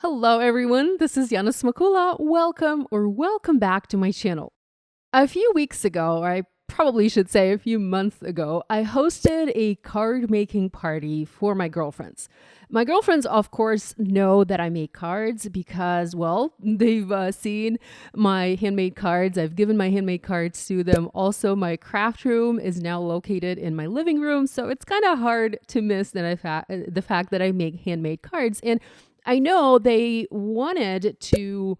Hello everyone, this is Yana Smakula. Welcome back to my channel. A few weeks ago, or I probably should say a few months ago, I hosted a card making party for my girlfriends. My girlfriends, of course, know that I make cards because, well, they've seen my handmade cards. I've given my handmade cards to them. Also, my craft room is now located in my living room, so it's kind of hard to miss the fact that I make handmade cards. And I know they wanted to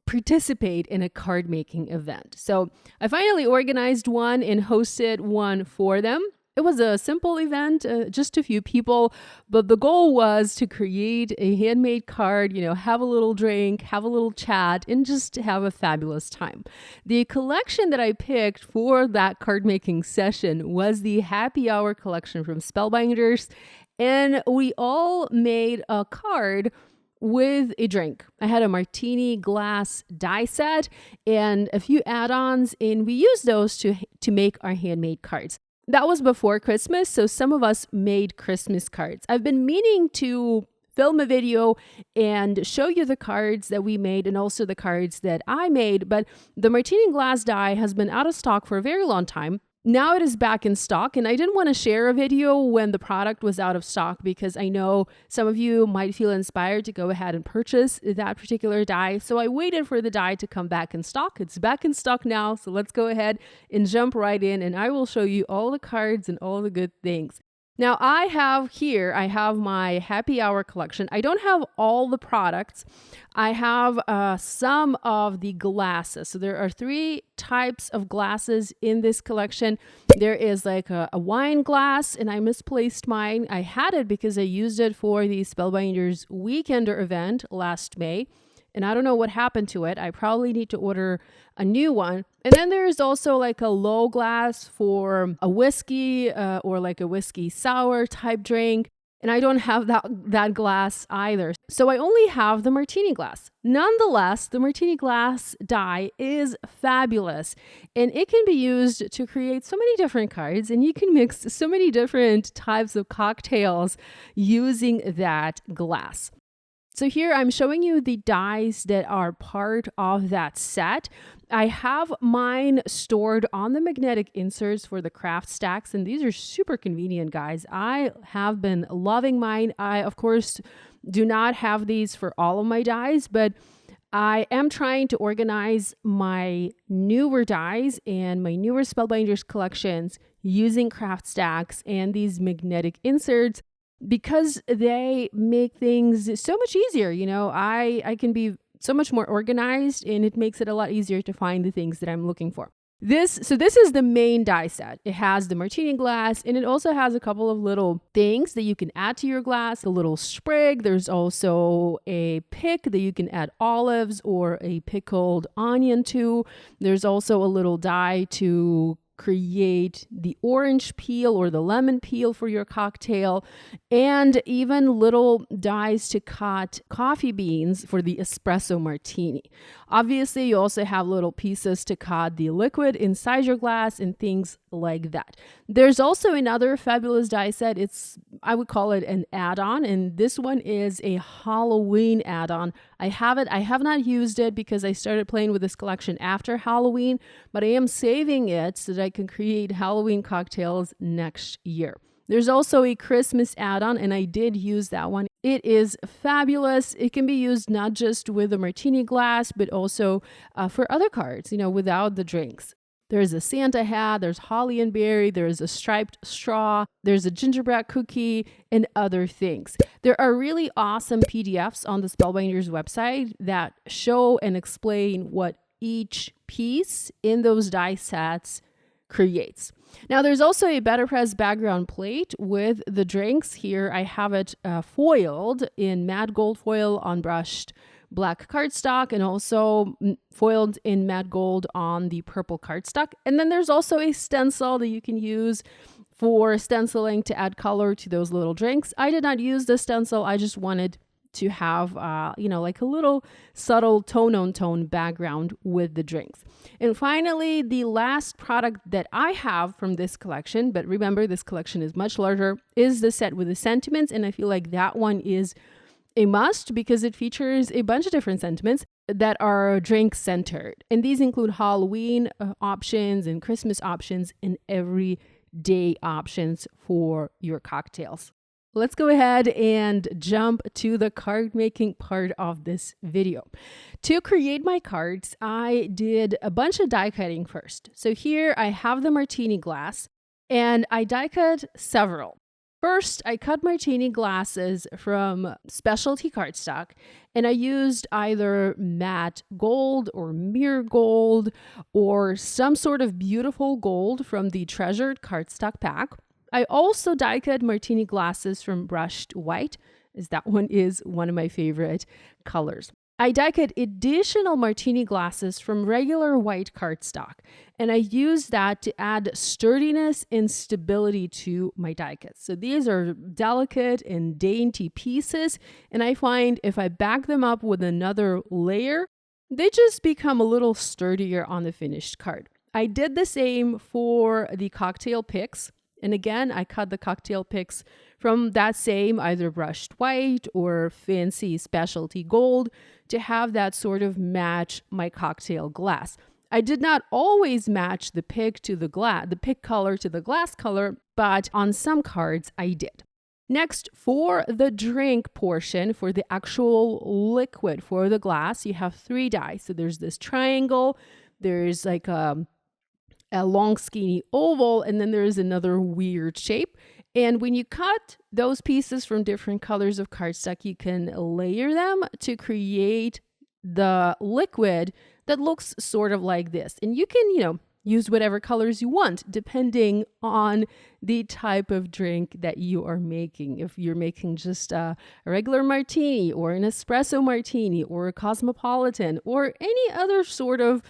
participate in a card making event. So I finally organized one and hosted one for them. It was a simple event, just a few people, but the goal was to create a handmade card, have a little drink, have a little chat, and just have a fabulous time. The collection that I picked for that card making session was the Happy Hour collection from Spellbinders, and we all made a card with a drink. I had a Martini glass die set and a few add-ons, and we used those to make our handmade cards. That was before Christmas, so some of us made Christmas cards. I've been meaning to film a video and show you the cards that we made and also the cards that I made, but the Martini glass die has been out of stock for a very long time. Now it is back in stock, and I didn't want to share a video when the product was out of stock because I know some of you might feel inspired to go ahead and purchase that particular die. So I waited for the die to come back in stock. It's back in stock now, so let's go ahead and jump right in, and I will show you all the cards and all the good things. Now I have my Happy Hour collection. I don't have all the products. I have some of the glasses. So there are 3 types of glasses in this collection. There is like a wine glass, and I misplaced mine. I had it because I used it for the Spellbinders Weekender event last May. And I don't know what happened to it. I probably need to order a new one. And then there's also like a low glass for a whiskey or like a whiskey sour type drink. And I don't have that glass either. So I only have the Martini glass. Nonetheless, the Martini glass die is fabulous. And it can be used to create so many different cards. And you can mix so many different types of cocktails using that glass. So here I'm showing you the dies that are part of that set. I have mine stored on the magnetic inserts for the craft stacks, and these are super convenient, guys. I have been loving mine. I, of course, do not have these for all of my dies, but I am trying to organize my newer dies and my newer Spellbinders collections using craft stacks and these magnetic inserts, because they make things so much easier. I can be so much more organized, and it makes it a lot easier to find the things that I'm looking for. This is the main die set. It has the Martini glass, and it also has a couple of little things that you can add to your glass, a little sprig. There's also a pick that you can add olives or a pickled onion to. There's also a little die to create the orange peel or the lemon peel for your cocktail, and even little dies to cut coffee beans for the espresso martini. Obviously, you also have little pieces to cut the liquid inside your glass and things like that. There's also another fabulous die set. I would call it an add-on, and this one is a Halloween add-on. I have not used it because I started playing with this collection after Halloween, but I am saving it so that I can create Halloween cocktails next year. There's also a Christmas add-on, and I did use that one. It is fabulous. It can be used not just with a Martini glass, but also for other cards, without the drinks. There's a Santa hat, there's holly and berry, there's a striped straw, there's a gingerbread cookie, and other things. There are really awesome PDFs on the Spellbinders website that show and explain what each piece in those die sets creates. Now, there's also a Better Press background plate with the drinks. Here I have it foiled in matte gold foil on brushed black cardstock, and also foiled in matte gold on the purple cardstock. And then there's also a stencil that you can use for stenciling to add color to those little drinks. I did not use the stencil. I just wanted to have, like a little subtle tone-on-tone background with the drinks. And finally, the last product that I have from this collection, but remember this collection is much larger, is the set with the sentiments. And I feel like that one is a must because it features a bunch of different sentiments that are drink centered. And these include Halloween options and Christmas options and everyday options for your cocktails. Let's go ahead and jump to the card making part of this video. To create my cards, I did a bunch of die cutting first. So here I have the Martini glass and I die cut several. First, I cut Martini glasses from specialty cardstock, and I used either matte gold or mirror gold or some sort of beautiful gold from the Treasured cardstock pack. I also die cut Martini glasses from brushed white, as that one is one of my favorite colors. I die cut additional Martini glasses from regular white cardstock, and I use that to add sturdiness and stability to my die cuts. So these are delicate and dainty pieces, and I find if I back them up with another layer, they just become a little sturdier on the finished card. I did the same for the cocktail picks. And again, I cut the cocktail picks from that same either brushed white or fancy specialty gold to have that sort of match my cocktail glass. I did not always match the pick to the pick color to the glass color, but on some cards I did. Next, for the drink portion, for the actual liquid for the glass, you have 3 dies. So there's this triangle, there's like a long skinny oval, and then there's another weird shape. And when you cut those pieces from different colors of cardstock, you can layer them to create the liquid that looks sort of like this. And you can, use whatever colors you want depending on the type of drink that you are making. If you're making just a regular martini or an espresso martini or a cosmopolitan or any other sort of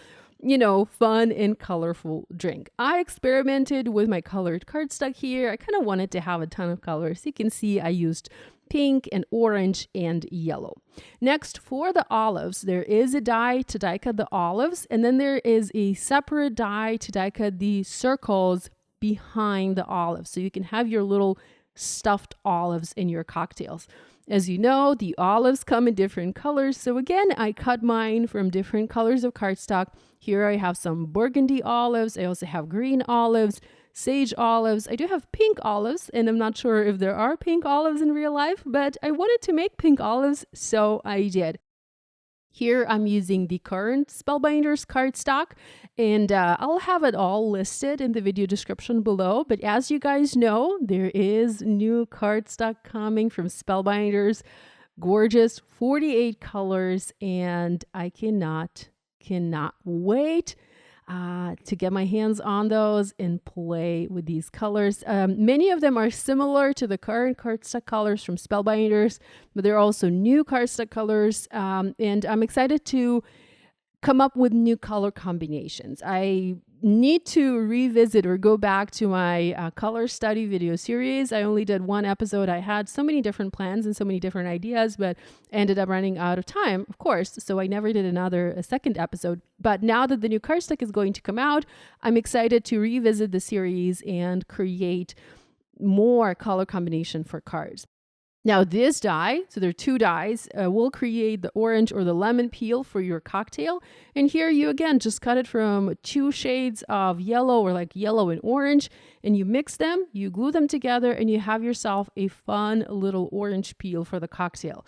fun and colorful drink. I experimented with my colored cardstock here. I kind of wanted to have a ton of colors. You can see I used pink and orange and yellow. Next, for the olives, there is a die to die cut the olives, and then there is a separate die to die cut the circles behind the olives. So you can have your little stuffed olives in your cocktails. As you know, the olives come in different colors. So again, I cut mine from different colors of cardstock. Here I have some burgundy olives. I also have green olives, sage olives. I do have pink olives, and I'm not sure if there are pink olives in real life, but I wanted to make pink olives, so I did. Here I'm using the current Spellbinders cardstock, and I'll have it all listed in the video description below. But as you guys know, there is new cardstock coming from Spellbinders. Gorgeous 48 colors, and I cannot wait to get my hands on those and play with these colors. Many of them are similar to the current cardstock colors from Spellbinders, but there are also new cardstock colors, and I'm excited to come up with new color combinations. I need to revisit or go back to my color study video series. I only did 1 episode. I had so many different plans and so many different ideas, but ended up running out of time, of course. So I never did a second episode. But now that the new cardstock is going to come out, I'm excited to revisit the series and create more color combination for cards. Now this die, so there are 2 dies, will create the orange or the lemon peel for your cocktail. And here you again just cut it from 2 shades of yellow or like yellow and orange, and you mix them, you glue them together, and you have yourself a fun little orange peel for the cocktail.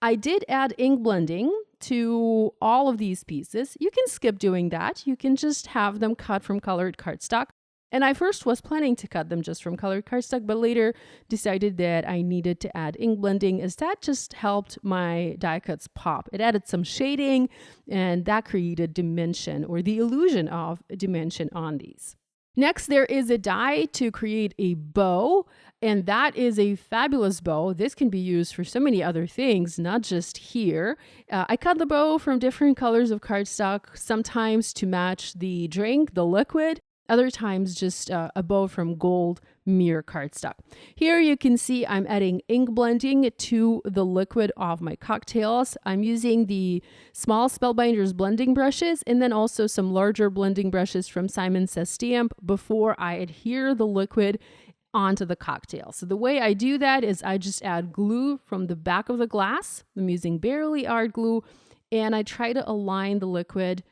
I did add ink blending to all of these pieces. You can skip doing that. You can just have them cut from colored cardstock. And I first was planning to cut them just from colored cardstock, but later decided that I needed to add ink blending, as that just helped my die cuts pop. It added some shading, and that created dimension or the illusion of dimension on these. Next, there is a die to create a bow, and that is a fabulous bow. This can be used for so many other things, not just here. I cut the bow from different colors of cardstock, sometimes to match the drink, the liquid, other times just a bow from gold mirror cardstock. Here you can see I'm adding ink blending to the liquid of my cocktails. I'm using the small Spellbinders blending brushes and then also some larger blending brushes from Simon Says Stamp before I adhere the liquid onto the cocktail. So the way I do that is I just add glue from the back of the glass. I'm using barely art glue, and I try to align the liquid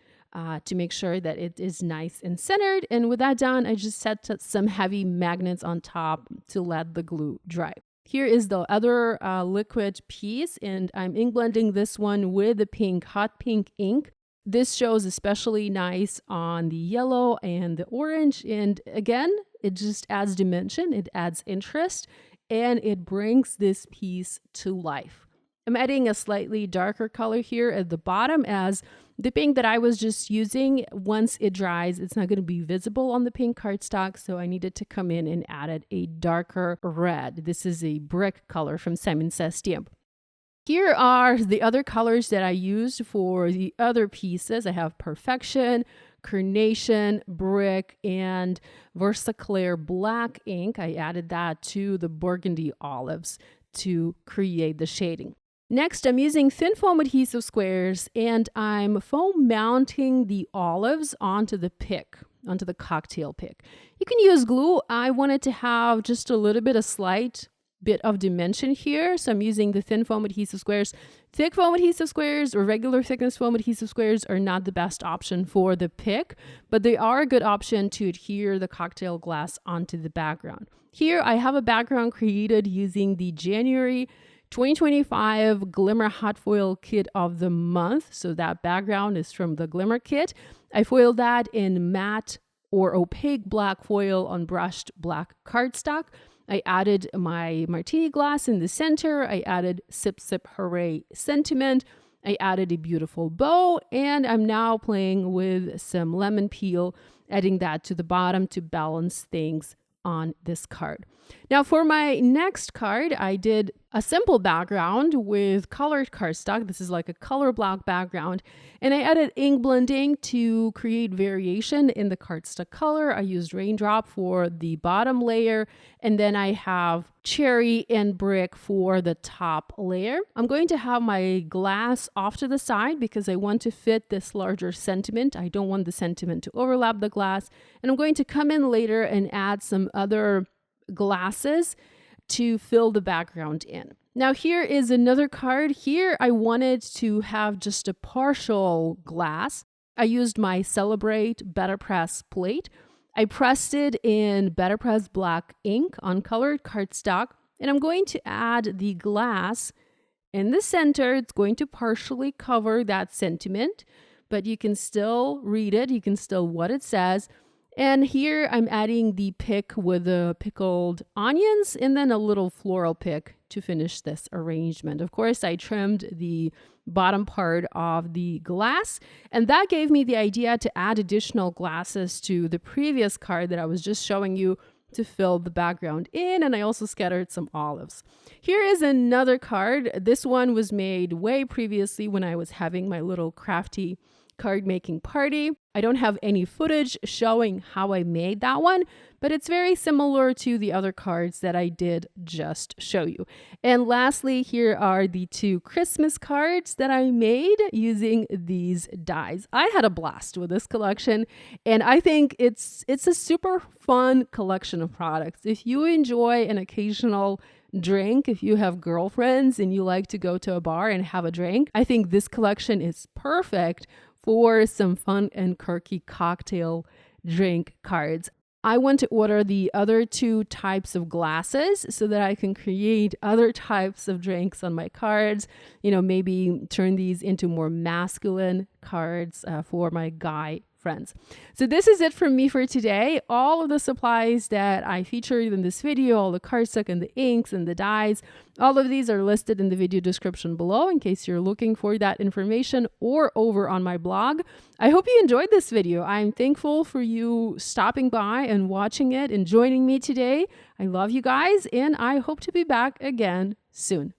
to make sure that it is nice and centered. And with that done, I just set some heavy magnets on top to let the glue dry. Here is the other liquid piece, and I'm ink blending this one with the pink, hot pink ink. This shows especially nice on the yellow and the orange. And again, it just adds dimension, it adds interest, and it brings this piece to life. I'm adding a slightly darker color here at the bottom, as the pink that I was just using, once it dries, it's not going to be visible on the pink cardstock. So I needed to come in and added a darker red. This is a brick color from Simon Says Stamp. Here are the other colors that I used for the other pieces. I have Perfection, Carnation, Brick, and Versaclear black ink. I added that to the burgundy olives to create the shading. Next, I'm using thin foam adhesive squares, and I'm foam mounting the olives onto the pick, onto the cocktail pick. You can use glue. I wanted to have just a little bit, a slight bit of dimension here. So I'm using the thin foam adhesive squares. Thick foam adhesive squares or regular thickness foam adhesive squares are not the best option for the pick, but they are a good option to adhere the cocktail glass onto the background. Here I have a background created using the January 2025 Glimmer Hot Foil Kit of the Month. So that background is from the Glimmer Kit. I foiled that in matte or opaque black foil on brushed black cardstock. I added my Martini glass in the center. I added Sip Sip Hooray sentiment. I added a beautiful bow, and I'm now playing with some lemon peel, adding that to the bottom to balance things on this card. Now for my next card, I did a simple background with colored cardstock. This is like a color block background, and I added ink blending to create variation in the cardstock color. I used Raindrop for the bottom layer, and then I have Cherry and Brick for the top layer. I'm going to have my glass off to the side because I want to fit this larger sentiment. I don't want the sentiment to overlap the glass, and I'm going to come in later and add some other glasses to fill the background in. Now here is another card. Here I wanted to have just a partial glass. I used my Celebrate Better Press plate. I pressed it in Better Press black ink on colored cardstock, and I'm going to add the glass in the center. It's going to partially cover that sentiment, but you can still read it. You can still what it says. And here I'm adding the pick with the pickled onions and then a little floral pick to finish this arrangement. Of course, I trimmed the bottom part of the glass, and that gave me the idea to add additional glasses to the previous card that I was just showing you to fill the background in, and I also scattered some olives. Here is another card. This one was made way previously when I was having my little crafty card making party. I don't have any footage showing how I made that one, but it's very similar to the other cards that I did just show you. And lastly, here are the two Christmas cards that I made using these dies. I had a blast with this collection, and I think it's a super fun collection of products. If you enjoy an occasional drink, if you have girlfriends and you like to go to a bar and have a drink, I think this collection is perfect for some fun and quirky cocktail drink cards. I want to order the other two types of glasses so that I can create other types of drinks on my cards. You know, maybe turn these into more masculine cards for my guy friends. So this is it from me for today. All of the supplies that I featured in this video, all the cardstock and the inks and the dyes, all of these are listed in the video description below in case you're looking for that information, or over on my blog. I hope you enjoyed this video. I'm thankful for you stopping by and watching it and joining me today. I love you guys, and I hope to be back again soon.